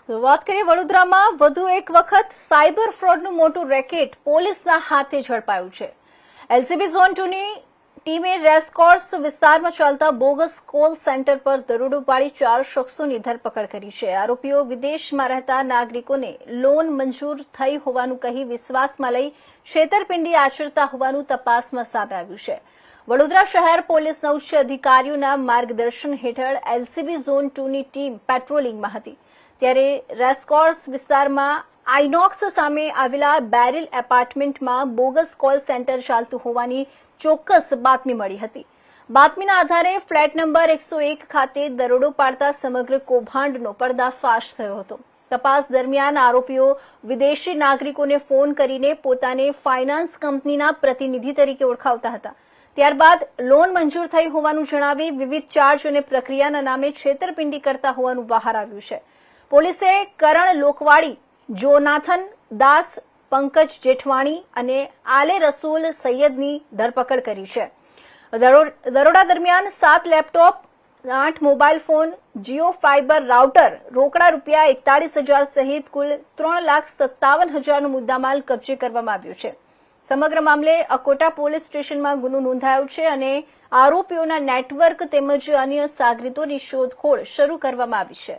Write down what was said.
તો વાત કરીએ વડોદરામાં વધુ એક વખત સાયબર ફ્રોડનું મોટું રેકેટ પોલીસના હાથે ઝડપાયું છે। એલસીબી ઝોન 2ની ટીમે રેસકોર્સ વિસ્તારમાં ચાલતા બોગસ કોલ સેન્ટર પર દરોડો પાડી 4 શખ્સોની ધરપકડ કરી છે। આરોપીઓ વિદેશમાં રહેતા નાગરિકોને લોન મંજૂર થઈ હોવાનું કહી વિશ્વાસમાં લઈ છેતરપિંડી આચરતા હોવાનું તપાસમાં સામે આવ્યું છે। વડોદરા શહેર પોલીસના ઉચ્ચ અધિકારીઓના માર્ગદર્શન હેઠળ એલસીબી ઝોન 2ની ટીમ પેટ્રોલિંગમાં હતી ત્યારે રેસકોર્સ વિસ્તારમાં આઇનોક્સ સામે આવેલા બેરિલ એપાર્ટમેન્ટમાં બોગસ કોલ સેન્ટર ચાલતું હોવાની ચોક્કસ બાતમી મળી હતી। બાતમીના આધારે ફ્લેટ નંબર 101 ખાતે દરોડો પાડતા સમગ્ર કૌભાંડનો પર્દાફાશ થયો હતો। તપાસ દરમિયાન આરોપીઓ વિદેશી નાગરિકોને ફોન કરીને પોતાને ફાઇનાન્સ કંપનીના પ્રતિનિધિ તરીકે ઓળખાવતા હતા। ત્યારબાદ લોન મંજૂર થઈ હોવાનું જણાવી વિવિધ ચાર્જ અને પ્રક્રિયાના નામે છેતરપિંડી કરતા હોવાનું બહાર આવ્યું છે। પોલીસે કરણ લોકવાડી, જોનાથન દાસ, પંકજ જેઠવાણી અને આલે રસૂલ સૈયદની ધરપકડ કરી છે। દરોડા દરમિયાન 7 laptop, 8 mobile phone, Jio fibre router, રોકડા રૂપિયા 41,000 સહિત કુલ 3,57,000નો મુદ્દામાલ કબજે કરવામાં આવ્યો છે। સમગ્ર મામલે અકોટા પોલીસ સ્ટેશનમાં ગુનો નોંધાયો છે અને આરોપીઓના નેટવર્ક તેમજ અન્ય સાગરીતોની શોધખોળ શરૂ કરવામાં આવી છે।